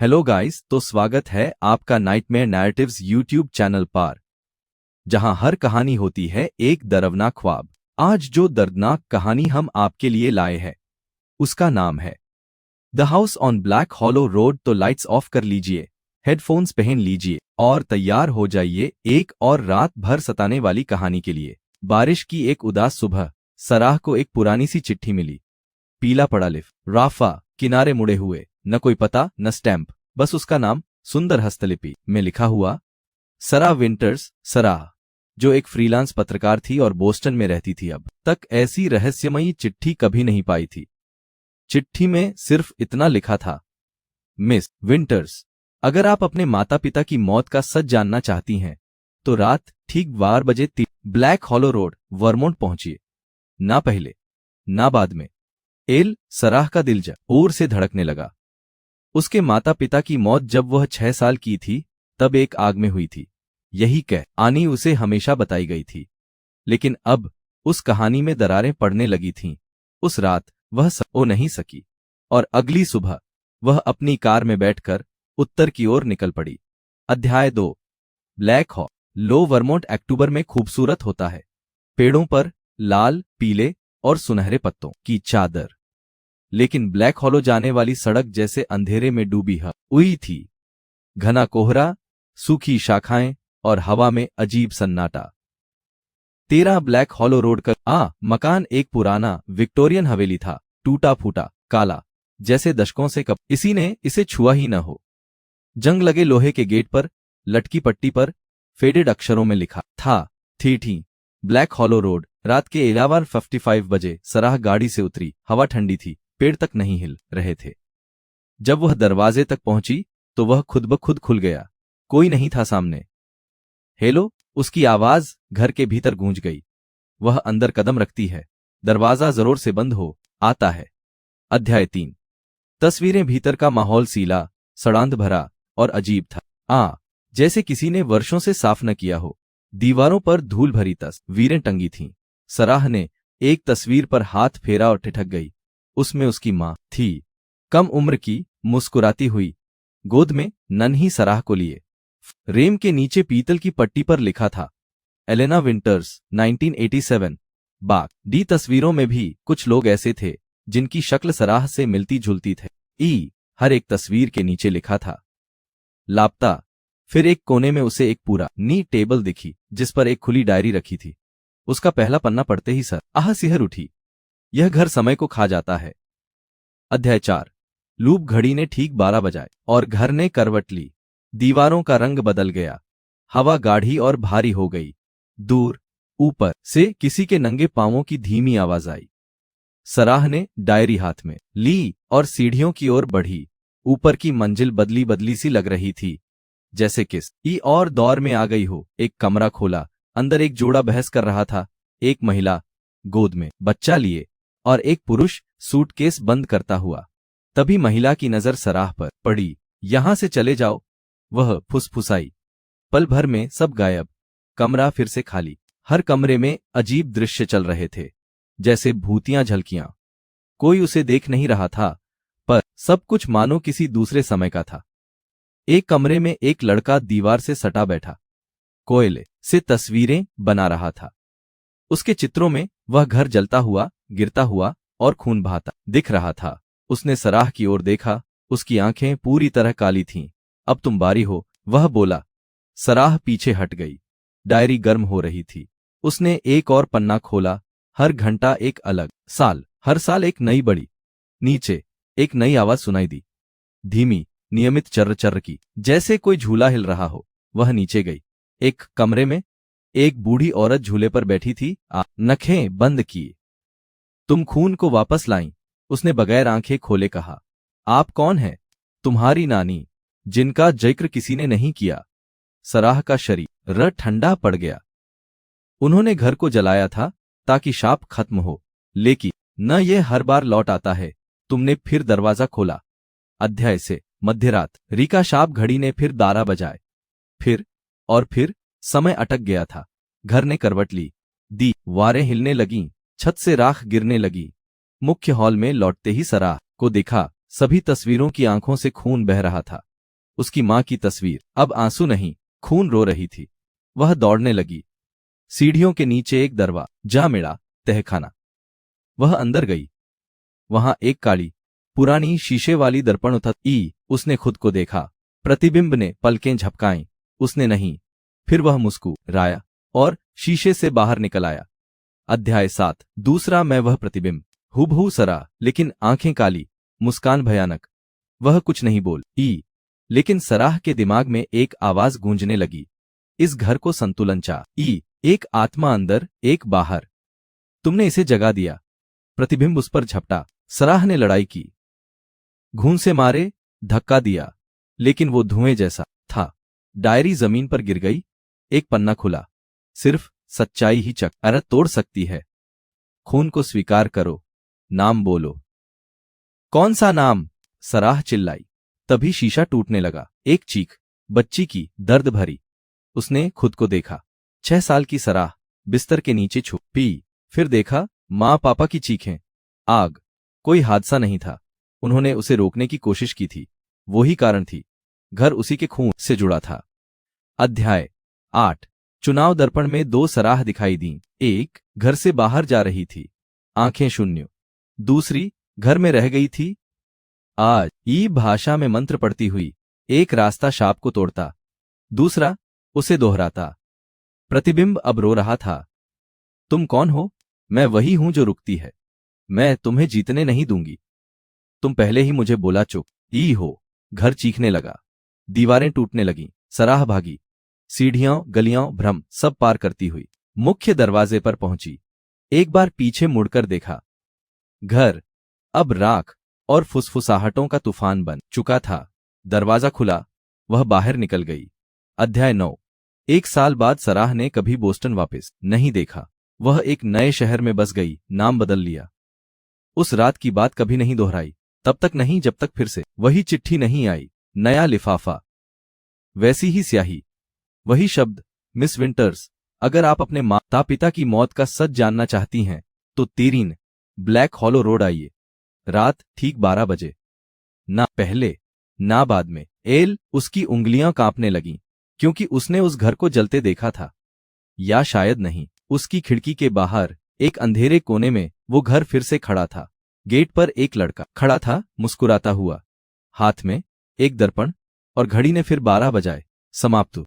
Hello guys, तो स्वागत है आपका नाइटमेयर नैरेटिव्स यूट्यूब चैनल पर, जहां हर कहानी होती है एक डरावना ख्वाब। आज जो दर्दनाक कहानी हम आपके लिए लाए हैं उसका नाम है the house on black hollow road. तो लाइट्स ऑफ कर लीजिए, हेडफोन्स पहन लीजिए और तैयार हो जाइए एक और रात भर सताने वाली कहानी के लिए। बारिश की एक उदास सुबह सराह को एक पुरानी सी चिट्ठी मिली। पीला पड़ा लिफ राफा, किनारे मुड़े हुए, न कोई पता न स्टैंप, बस उसका नाम सुंदर हस्तलिपि में लिखा हुआ सराह विंटर्स। सराह जो एक फ्रीलांस पत्रकार थी और बोस्टन में रहती थी, अब तक ऐसी रहस्यमयी चिट्ठी कभी नहीं पाई थी। चिट्ठी में सिर्फ इतना लिखा था, मिस विंटर्स, अगर आप अपने माता पिता की मौत का सच जानना चाहती हैं तो रात ठीक 12 बजे ब्लैक हॉलो रोड वर्मोंट पहुंचिए। ना पहले ना बाद में। सराह का दिल जोर से धड़कने लगा। उसके माता पिता की मौत जब वह 6 साल की थी तब एक आग में हुई थी, यही कहानी उसे हमेशा बताई गई थी। लेकिन अब उस कहानी में दरारें पड़ने लगी थीं। उस रात वह सो नहीं सकी और अगली सुबह वह अपनी कार में बैठकर उत्तर की ओर निकल पड़ी। अध्याय 2। ब्लैक हॉलो वर्मोंट अक्टूबर में खूबसूरत होता है। पेड़ों पर लाल, पीले और सुनहरे पत्तों की चादर, लेकिन ब्लैक हॉलो जाने वाली सड़क जैसे अंधेरे में डूबी हुई थी। घना कोहरा, सूखी शाखाएं और हवा में अजीब सन्नाटा। 13 ब्लैक हॉलो रोड का मकान एक पुराना विक्टोरियन हवेली था, टूटा फूटा, काला, जैसे दशकों से कब किसी ने इसे छुआ ही न हो। जंग लगे लोहे के गेट पर लटकी पट्टी पर फेडेड अक्षरों में लिखा था, थी ब्लैक हॉलो रोड। रात के 11:55 बजे सराह गाड़ी से उतरी। हवा ठंडी थी, पेड़ तक नहीं हिल रहे थे। जब वह दरवाजे तक पहुंची तो वह खुद ब खुद खुल गया। कोई नहीं था सामने। हेलो, उसकी आवाज घर के भीतर गूंज गई। वह अंदर कदम रखती है, दरवाजा जरूर से बंद हो आता है। अध्याय 3। तस्वीरें। भीतर का माहौल सीला, सड़ांध भरा और अजीब था, जैसे किसी ने वर्षों से साफ न किया हो। दीवारों पर धूल भरी तस्वीरें टंगी थीं। सराह ने एक तस्वीर पर हाथ फेरा और ठिठक गई। उसमें उसकी मां थी, कम उम्र की, मुस्कुराती हुई, गोद में नन्ही सराह को लिए। रेम के नीचे पीतल की पट्टी पर लिखा था, एलेना विंटर्स 1987। डी तस्वीरों में भी कुछ लोग ऐसे थे जिनकी शक्ल सराह से मिलती जुलती थी। हर एक तस्वीर के नीचे लिखा था, लापता। फिर एक कोने में उसे एक पूरा नी टेबल दिखी जिस पर एक खुली डायरी रखी थी। उसका पहला पन्ना पढ़ते ही सिहर उठी। यह घर समय को खा जाता है। अध्याय 4। लूप घड़ी ने ठीक 12 बजाए और घर ने करवट ली। दीवारों का रंग बदल गया। हवा गाढ़ी और भारी हो गई। दूर ऊपर से किसी के नंगे पांवों की धीमी आवाज आई। सराह ने डायरी हाथ में ली और सीढ़ियों की ओर बढ़ी। ऊपर की मंजिल बदली बदली सी लग रही थी, जैसे किसी और दौर में आ गई हो। एक कमरा खोला। अंदर एक जोड़ा बहस कर रहा था। एक महिला गोद में बच्चा लिए और एक पुरुष सूटकेस बंद करता हुआ। तभी महिला की नजर सराह पर पड़ी। यहां से चले जाओ, वह फुसफुसाई। पल भर में सब गायब। कमरा फिर से खाली। हर कमरे में अजीब दृश्य चल रहे थे, जैसे भूतियां झलकियां। कोई उसे देख नहीं रहा था, पर सब कुछ मानो किसी दूसरे समय का था। एक कमरे में एक लड़का दीवार से सटा बैठा कोयले से तस्वीरें बना रहा था। उसके चित्रों में वह घर जलता हुआ, गिरता हुआ और खून बहाता दिख रहा था। उसने सराह की ओर देखा। उसकी आंखें पूरी तरह काली थीं। अब तुम बारी हो, वह बोला। सराह पीछे हट गई। डायरी गर्म हो रही थी। उसने एक और पन्ना खोला। हर घंटा एक अलग साल, हर साल एक नई बड़ी। नीचे एक नई आवाज सुनाई दी, धीमी, नियमित चर्र चर्र की, जैसे कोई झूला हिल रहा हो। वह नीचे गई। एक कमरे में एक बूढ़ी औरत झूले पर बैठी थी, नखें बंद किए। तुम खून को वापस लाई, उसने बगैर आंखें खोले कहा। आप कौन हैं? तुम्हारी नानी, जिनका जिक्र किसी ने नहीं किया। सराह का शरीर ठंडा पड़ गया। उन्होंने घर को जलाया था ताकि शाप खत्म हो, लेकिन न ये हर बार लौट आता है। तुमने फिर दरवाजा खोला। अध्याय से मध्यरात। रीका शाप घड़ी ने फिर 12 बजाए। फिर और फिर समय अटक गया था। घर ने करवट ली। दीवारें हिलने लगीं, छत से राख गिरने लगी। मुख्य हॉल में लौटते ही सराह को देखा। सभी तस्वीरों की आंखों से खून बह रहा था। उसकी माँ की तस्वीर। अब आंसू नहीं, खून रो रही थी। वह दौड़ने लगी। सीढ़ियों के नीचे एक दरवाजा मिला, तहखाना। वह अंदर गई। वहां एक काली पुरानी शीशे वाली दर्पण था। उसने खुद को देखा। प्रतिबिंब ने पलकें झपकाईं। उसने नहीं। फिर वह मुस्कुराया और शीशे से बाहर निकल आया। अध्याय 7। दूसरा मैं। वह प्रतिबिंब हुबहू सरा, लेकिन आंखें काली, मुस्कान भयानक। वह कुछ नहीं बोली, लेकिन सराह के दिमाग में एक आवाज गूंजने लगी। इस घर को संतुलन चाहिए। एक आत्मा अंदर, एक बाहर। तुमने इसे जगा दिया। प्रतिबिंब उस पर झपटा। सराह ने लड़ाई की, घून से मारे, धक्का दिया, लेकिन वो धुएं जैसा था। डायरी जमीन पर गिर गई। एक पन्ना खुला। सिर्फ सच्चाई ही चकरार तोड़ सकती है। खून को स्वीकार करो, नाम बोलो। कौन सा नाम? सराह चिल्लाई। तभी शीशा टूटने लगा। एक चीख, बच्ची की, दर्द भरी। उसने खुद को देखा। 6 साल की सराह, बिस्तर के नीचे छुपी। फिर देखा, माँ पापा की चीखें। आग। कोई हादसा नहीं था। उन्होंने उसे रोकने की कोशिश की थी। वही कारण थी। घर उसी के खून से जुड़ा था। अध्याय 8। चुनाव दर्पण में 2 सराह दिखाई दीं। एक घर से बाहर जा रही थी, आंखें शून्य। दूसरी घर में रह गई थी, आज ई भाषा में मंत्र पढ़ती हुई। एक रास्ता शाप को तोड़ता, दूसरा उसे दोहराता। प्रतिबिंब अब रो रहा था। तुम कौन हो? मैं वही हूं जो रुकती है। मैं तुम्हें जीतने नहीं दूंगी। तुम पहले ही मुझे बोला चुप ही हो। घर चीखने लगा। दीवारें टूटने लगीं। सराह भागी। सीढ़ियां, गलियां, भ्रम सब पार करती हुई मुख्य दरवाजे पर पहुंची। एक बार पीछे मुड़कर देखा। घर अब राख और फुसफुसाहटों का तूफान बन चुका था। दरवाजा खुला, वह बाहर निकल गई। अध्याय 9। 1 साल बाद सराह ने कभी बोस्टन वापस नहीं देखा। वह एक नए शहर में बस गई, नाम बदल लिया। उस रात की बात कभी नहीं दोहराई, तब तक नहीं जब तक फिर से वही चिट्ठी नहीं आई। नया लिफाफा, वैसी ही स्याही, वही शब्द, मिस विंटर्स। अगर आप अपने माता पिता की मौत का सच जानना चाहती हैं तो 13 ब्लैक हॉलो रोड आइए। रात ठीक 12 बजे। ना पहले ना बाद में। उसकी उंगलियां कांपने लगीं, क्योंकि उसने उस घर को जलते देखा था। या शायद नहीं, उसकी खिड़की के बाहर एक अंधेरे कोने में वो घर फिर से खड़ा था। गेट पर एक लड़का खड़ा था, मुस्कुराता हुआ, हाथ में एक दर्पण, और घड़ी ने फिर 12 बजाए। समाप्त।